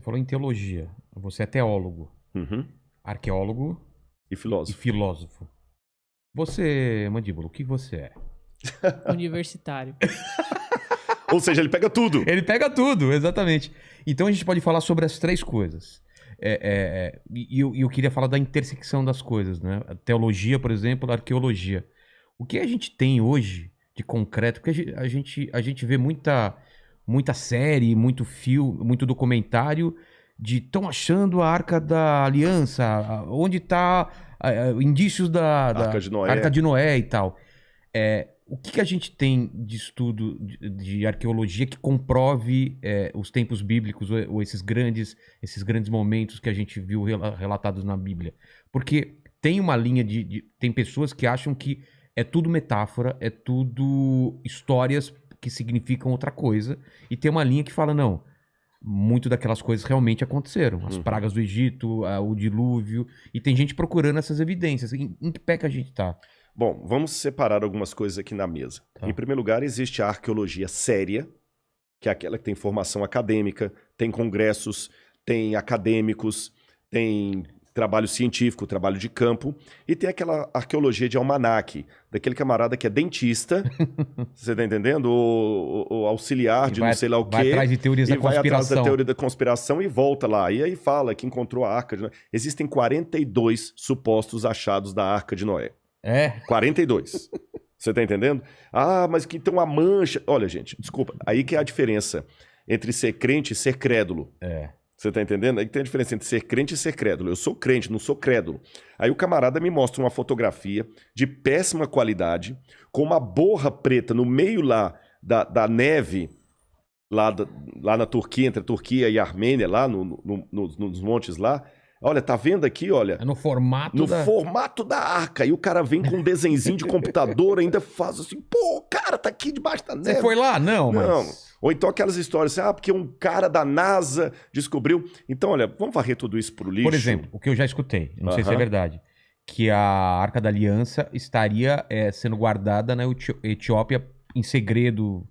falou em teologia. Você é teólogo, Uhum. arqueólogo E e filósofo. filósofo. Você, Mandíbula, o que você é? Universitário. Ou seja, ele pega tudo. Ele pega tudo, exatamente. Então a gente pode falar sobre as três coisas. E eu queria falar da intersecção das coisas, né? A teologia, por exemplo, a arqueologia. O que a gente tem hoje de concreto? Porque a gente vê muita série, muito filme, muito documentário de estão achando a Arca da Aliança, onde está indícios da Arca de Noé. Arca de Noé e tal. O que a gente tem de estudo de arqueologia que comprove os tempos bíblicos ou esses grandes momentos que a gente viu relatados na Bíblia? Porque tem uma linha tem pessoas que acham que é tudo metáfora, é tudo histórias que significam outra coisa, e tem uma linha que fala, não, muito daquelas coisas realmente aconteceram. As pragas do Egito, o dilúvio, e tem gente procurando essas evidências. Em que pé que a gente tá? Bom, vamos separar algumas coisas aqui na mesa. Tá. Em primeiro lugar, existe a arqueologia séria, que é aquela que tem formação acadêmica, tem congressos, tem acadêmicos, tem trabalho científico, trabalho de campo, e tem aquela arqueologia de almanaque, daquele camarada que é dentista, você tá entendendo? Ou auxiliar de não sei lá o quê. Vai atrás de teorias da vai atrás da conspiração. teoria da conspiração e volta lá. E aí fala que encontrou a Arca de Noé. Existem 42 supostos achados da Arca de Noé. 42. Você tá entendendo? Ah, mas que tem uma mancha. Olha, gente, desculpa. Aí que é a diferença entre ser crente e ser crédulo. Você tá entendendo? Aí que tem a diferença entre ser crente e ser crédulo. Eu sou crente, não sou crédulo. Aí o camarada me mostra uma fotografia de péssima qualidade, com uma borra preta no meio lá da neve, lá na Turquia, entre a Turquia e a Armênia, lá nos montes lá. Olha, tá vendo aqui, olha? É no formato formato da arca. E o cara vem com um desenzinho de computador, ainda faz assim, pô, o cara tá aqui debaixo da neve. Você foi lá? Não, Não. mas... Ou então aquelas histórias assim, porque um cara da NASA descobriu. Então, olha, vamos varrer tudo isso pro lixo. Por exemplo, o que eu já escutei, não sei se é verdade, que a Arca da Aliança estaria sendo guardada na Etiópia em segredo.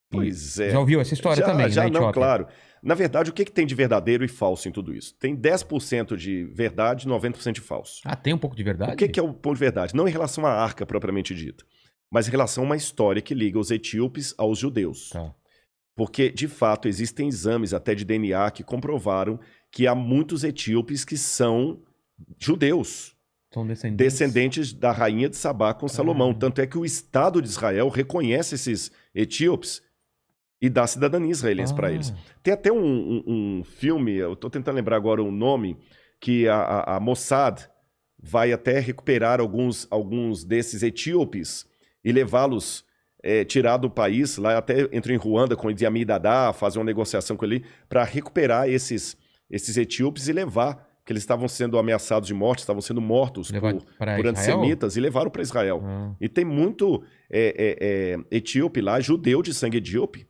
Pois é. Já ouviu essa história também, já na Etiópia? não, claro. Na verdade, o que tem de verdadeiro e falso em tudo isso? Tem 10% de verdade e 90% de falso. Tem um pouco de verdade? O que é o ponto de verdade? Não em relação à arca propriamente dita, mas em relação a uma história que liga os etíopes aos judeus. Tá. Porque, de fato, existem exames até de DNA que comprovaram que há muitos etíopes que são judeus. São descendentes. Descendentes da rainha de Sabá com Salomão. Tanto é que o Estado de Israel reconhece esses etíopes e dá cidadania israelense para eles. Tem até um filme, eu estou tentando lembrar agora o nome, que a Mossad vai até recuperar alguns desses etíopes e levá-los, tirar do país, lá até entrou em Ruanda com o Idi Amin Dada, fazer uma negociação com ele, para recuperar esses etíopes e levar, que eles estavam sendo ameaçados de morte, estavam sendo mortos por antissemitas, e levaram para Israel. E tem muito etíope lá, judeu de sangue etíope,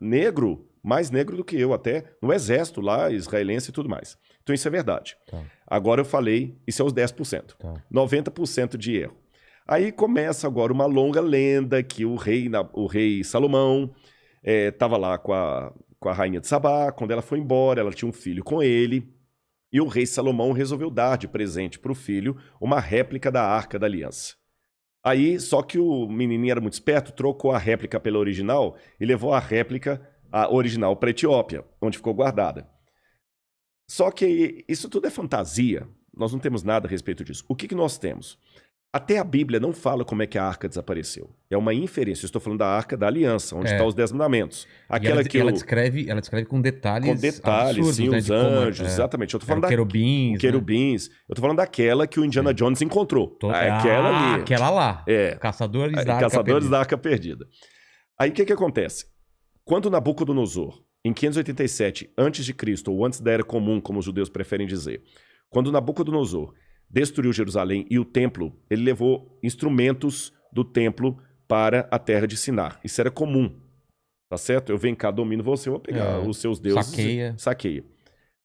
negro, mais negro do que eu até, no exército lá, israelense e tudo mais. Então isso é verdade. Agora eu falei, isso é os 10%. 90% de erro. Aí começa agora uma longa lenda que o rei Salomão estava lá com a rainha de Sabá. Quando ela foi embora, ela tinha um filho com ele. E o rei Salomão resolveu dar de presente para o filho uma réplica da Arca da Aliança. Aí, só que o menininho era muito esperto, trocou a réplica pela original e levou a original para a Etiópia, onde ficou guardada. Só que isso tudo é fantasia. Nós não temos nada a respeito disso. O que nós temos? Até a Bíblia não fala como é que a arca desapareceu. É uma inferência. Eu estou falando da Arca da Aliança, onde estão os 10 mandamentos. Ela descreve com detalhes. Com detalhes, absurdos, sim, né, os anjos, exatamente. Eu estou falando querubins. Eu estou falando daquela que o Indiana Jones encontrou. Aquela ali. Aquela lá. Caçadores da Arca Perdida. Aí o que acontece? Quando Nabucodonosor, em 587 a.C., ou antes da Era Comum, como os judeus preferem dizer, quando Nabucodonosor destruiu Jerusalém e o templo, ele levou instrumentos do templo para a terra de Sinar. Isso era comum, tá certo? Eu venho cá, domino você, eu vou pegar os seus deuses. Saqueia.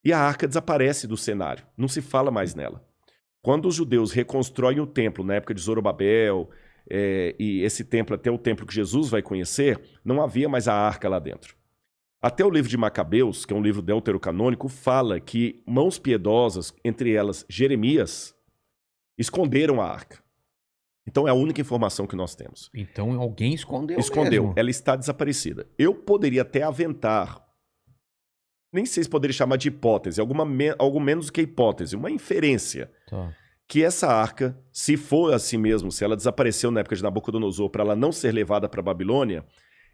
E a arca desaparece do cenário, não se fala mais nela. Quando os judeus reconstroem o templo, na época de Zorobabel, e esse templo até o templo que Jesus vai conhecer, não havia mais a arca lá dentro. Até o livro de Macabeus, que é um livro deuterocanônico, fala que mãos piedosas, entre elas Jeremias, esconderam a arca. Então é a única informação que nós temos. Então alguém escondeu Escondeu. mesmo. Ela está desaparecida. Eu poderia até aventar, nem sei se poderia chamar de hipótese, algo menos do que hipótese, uma inferência, Tá. que essa arca, se for assim mesmo, se ela desapareceu na época de Nabucodonosor para ela não ser levada para a Babilônia,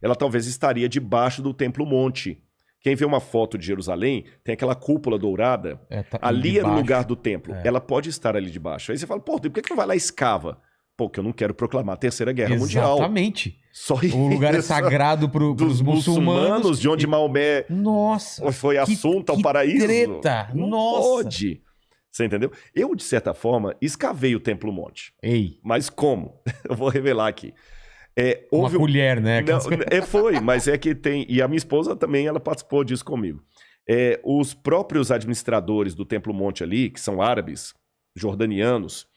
ela talvez estaria debaixo do Templo Monte. Quem vê uma foto de Jerusalém, tem aquela cúpula dourada, Tá ali era o debaixo. lugar do templo. É. Ela pode estar ali debaixo. Aí você fala, pô, por que não vai lá e escava? Pô, que eu não quero proclamar a Terceira Guerra Mundial. Exatamente. Só O lugar é isso. sagrado pros Dos muçulmanos, de onde Maomé Nossa. foi assunto ao que paraíso. treta. Não Nossa. pode. Você entendeu? Eu, de certa forma, escavei o Templo Monte. Ei, Mas como? Eu vou revelar aqui. uma colher, né? Não, foi, mas é que tem... E a minha esposa também, ela participou disso comigo. Os próprios administradores do Templo Monte ali, que são árabes, jordanianos,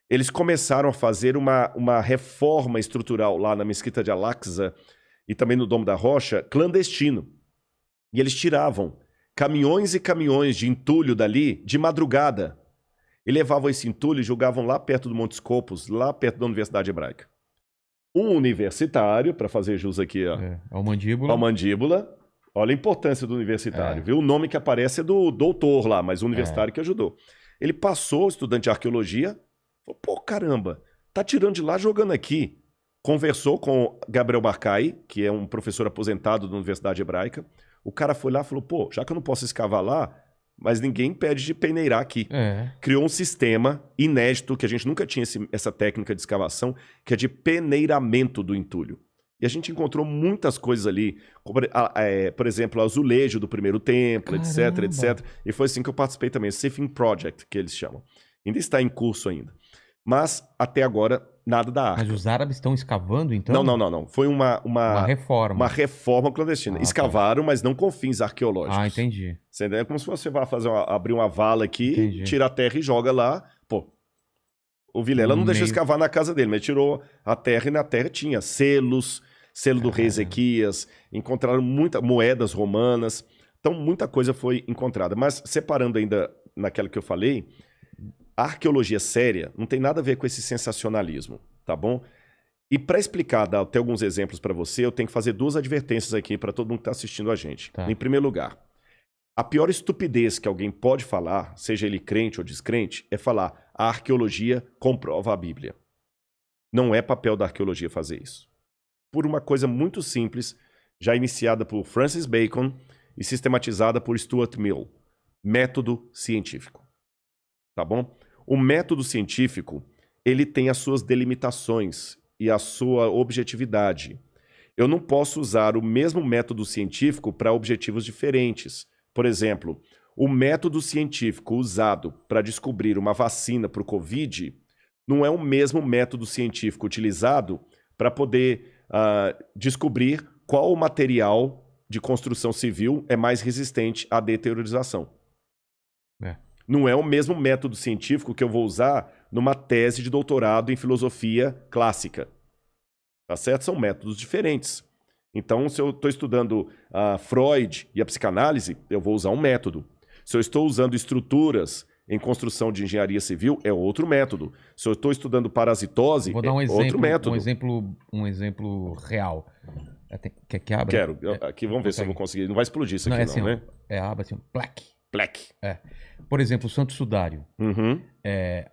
eles começaram a fazer uma reforma estrutural lá na Mesquita de Al-Aqsa e também no Domo da Rocha, clandestino. E eles tiravam caminhões e caminhões de entulho dali de madrugada. E levavam esse entulho e jogavam lá perto do Monte Scopus, lá perto da Universidade Hebraica. Um universitário, para fazer jus aqui Ao mandíbula. ao mandíbula. Olha a importância do universitário, É. viu? O nome que aparece é do doutor lá, mas o universitário que ajudou. Ele passou, estudante de arqueologia, falou, pô, caramba, tá tirando de lá, jogando aqui. Conversou com Gabriel Barcai, que é um professor aposentado da Universidade Hebraica. O cara foi lá e falou, pô, já que eu não posso escavar lá, mas ninguém pede de peneirar aqui. Criou um sistema inédito, que a gente nunca tinha essa técnica de escavação, que é de peneiramento do entulho. E a gente encontrou muitas coisas ali, como, por exemplo, o azulejo do primeiro templo, etc, Caramba. etc. E foi assim que eu participei também, o Sifting Project, que eles chamam. Ainda está em curso ainda. Mas, até agora, nada da arca. Mas os árabes estão escavando, então? Não. Foi uma reforma. uma reforma clandestina. Ah, tá. Escavaram, mas não com fins arqueológicos. Ah, entendi. Você entendeu? É como se você vá abrir uma vala aqui, Entendi. tira a terra e joga lá. Pô, o Vilela não deixou Meio- escavar na casa dele, mas tirou a terra e na terra tinha selos, selo do rei Ezequias, encontraram muitas moedas romanas. Então, muita coisa foi encontrada. Mas, separando ainda naquela que eu falei, a arqueologia séria não tem nada a ver com esse sensacionalismo, tá bom? E para explicar, dar até alguns exemplos para você, eu tenho que fazer duas advertências aqui para todo mundo que está assistindo a gente. Tá. Em primeiro lugar, a pior estupidez que alguém pode falar, seja ele crente ou descrente, é falar a arqueologia comprova a Bíblia. Não é papel da arqueologia fazer isso. Por uma coisa muito simples, já iniciada por Francis Bacon e sistematizada por Stuart Mill. Método científico. Tá bom? O método científico, ele tem as suas delimitações e a sua objetividade. Eu não posso usar o mesmo método científico para objetivos diferentes. Por exemplo, o método científico usado para descobrir uma vacina para o Covid não é o mesmo método científico utilizado para poder descobrir qual material de construção civil é mais resistente à deteriorização. Não é o mesmo método científico que eu vou usar numa tese de doutorado em filosofia clássica. Tá certo? São métodos diferentes. Então, se eu estou estudando Freud e a psicanálise, eu vou usar um método. Se eu estou usando estruturas em construção de engenharia civil, é outro método. Se eu estou estudando parasitose, Vou dar um outro exemplo, método. um exemplo real. Quer que abra? Quero. Aqui, vamos ver se eu vou conseguir. Não vai explodir isso Não, aqui, é assim, não, né? É aba assim, plaque. Black. Por exemplo, o Santo Sudário. Uhum.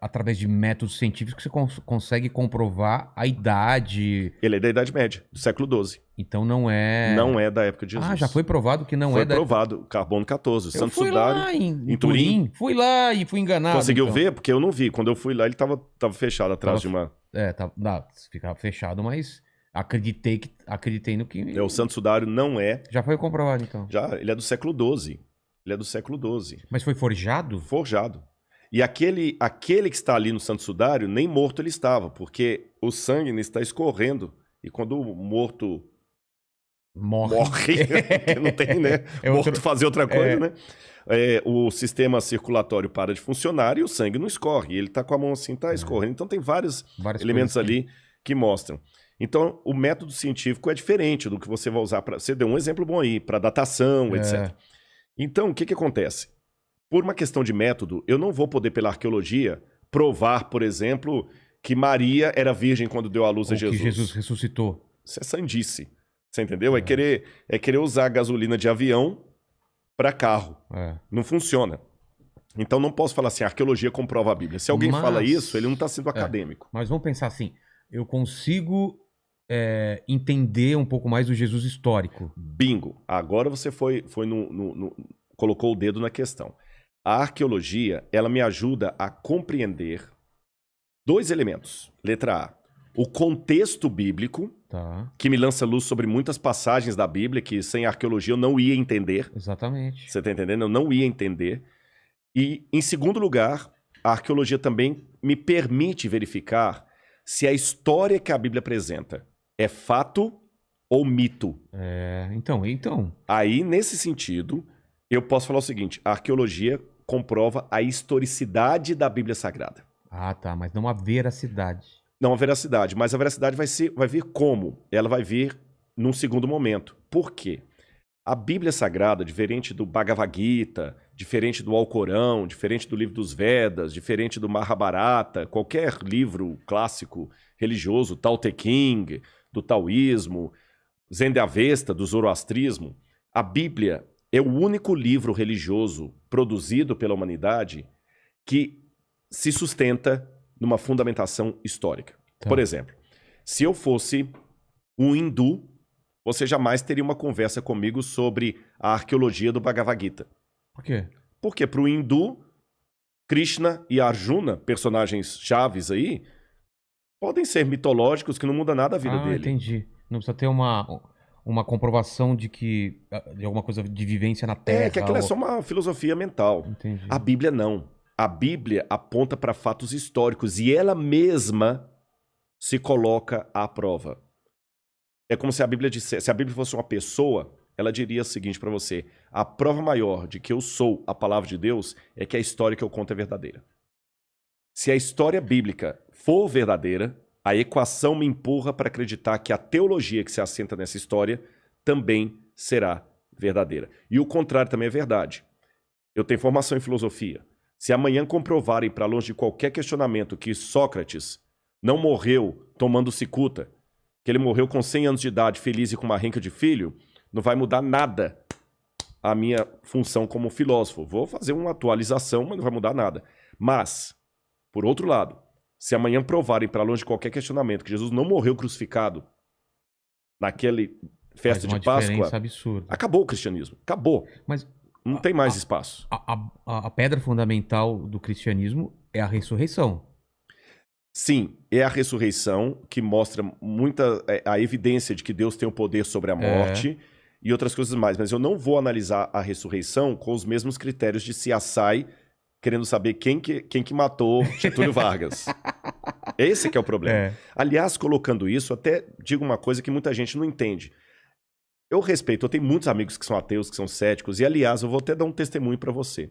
Através de métodos científicos, você consegue comprovar a idade. Ele é da Idade Média, do século XII. Então não é. Não é da época de Jesus. Ah, já foi provado que não Foi é da. provado. Carbono 14. Eu Santo fui Sudário. lá em em Turim. Fui lá e fui enganado. Conseguiu então. ver? Porque eu não vi. Quando eu fui lá, ele tava fechado atrás de uma... Ficava fechado, mas acreditei no que. O Santo Sudário não é... Já foi comprovado, então. Ele é do século XII. Ele é do século XII. Mas foi forjado? Forjado. E aquele que está ali no Santo Sudário, nem morto ele estava, porque o sangue ainda está escorrendo. E quando o morto morre, não tem, né? Morto fazer outra coisa, né? O sistema circulatório para de funcionar e o sangue não escorre. E ele está com a mão assim, está escorrendo. Então tem vários elementos ali que mostram. Então, o método científico é diferente do que você vai usar para... Você deu um exemplo bom aí, para datação, etc. Então, o que acontece? Por uma questão de método, eu não vou poder, pela arqueologia, provar, por exemplo, que Maria era virgem quando deu à luz a Jesus. Que Jesus ressuscitou. Isso é sandice. Você entendeu? É querer usar gasolina de avião para carro. Não funciona. Então não posso falar assim, a arqueologia comprova a Bíblia. Se alguém fala isso, ele não está sendo acadêmico. Mas vamos pensar assim, eu consigo entender um pouco mais do Jesus histórico. Bingo. Agora você colocou o dedo na questão. A arqueologia, ela me ajuda a compreender 2 elementos. Letra A, o contexto bíblico, que me lança luz sobre muitas passagens da Bíblia que sem arqueologia eu não ia entender. Exatamente. Você está entendendo? Eu não ia entender. E, em segundo lugar, a arqueologia também me permite verificar se a história que a Bíblia apresenta é fato ou mito. Então. Aí, nesse sentido, eu posso falar o seguinte, a arqueologia comprova a historicidade da Bíblia Sagrada. Ah, tá, mas não a veracidade. Não a veracidade, mas a veracidade vai vir como? Ela vai vir num segundo momento. Por quê? A Bíblia Sagrada, diferente do Bhagavad Gita, diferente do Alcorão, diferente do livro dos Vedas, diferente do Mahabharata, qualquer livro clássico religioso, Tao Te Ching, do taoísmo, Zend-Avesta, do zoroastrismo, a Bíblia é o único livro religioso produzido pela humanidade que se sustenta numa fundamentação histórica. Por exemplo, se eu fosse um hindu, você jamais teria uma conversa comigo sobre a arqueologia do Bhagavad Gita. Por quê? Porque para o hindu, Krishna e Arjuna, personagens chaves aí, podem ser mitológicos que não muda nada a vida dele. Entendi. Não precisa ter uma comprovação de alguma coisa de vivência na Terra. Que aquilo é só uma filosofia mental. Entendi. A Bíblia não. A Bíblia aponta para fatos históricos e ela mesma se coloca à prova. É como se a Bíblia dissesse, se a Bíblia fosse uma pessoa, ela diria o seguinte para você: a prova maior de que eu sou a palavra de Deus é que a história que eu conto é verdadeira. Se a história bíblica for verdadeira, a equação me empurra para acreditar que a teologia que se assenta nessa história também será verdadeira. E o contrário também é verdade. Eu tenho formação em filosofia. Se amanhã comprovarem, para longe de qualquer questionamento, que Sócrates não morreu tomando cicuta, que ele morreu com 100 anos de idade, feliz e com uma renca de filho, não vai mudar nada a minha função como filósofo. Vou fazer uma atualização, mas não vai mudar nada. Mas, por outro lado, se amanhã provarem, para longe de qualquer questionamento, que Jesus não morreu crucificado naquele festa de Páscoa, absurda. Acabou o cristianismo. Acabou. Mas não tem mais espaço. A pedra fundamental do cristianismo é a ressurreição. Sim, é a ressurreição que mostra a evidência de que Deus tem o poder sobre a morte e outras coisas mais. Mas eu não vou analisar a ressurreição com os mesmos critérios de CSI, querendo saber quem que matou Getúlio Vargas. Esse que é o problema. Aliás, colocando isso, até digo uma coisa que muita gente não entende. Eu tenho muitos amigos que são ateus, que são céticos, e aliás, eu vou até dar um testemunho para você.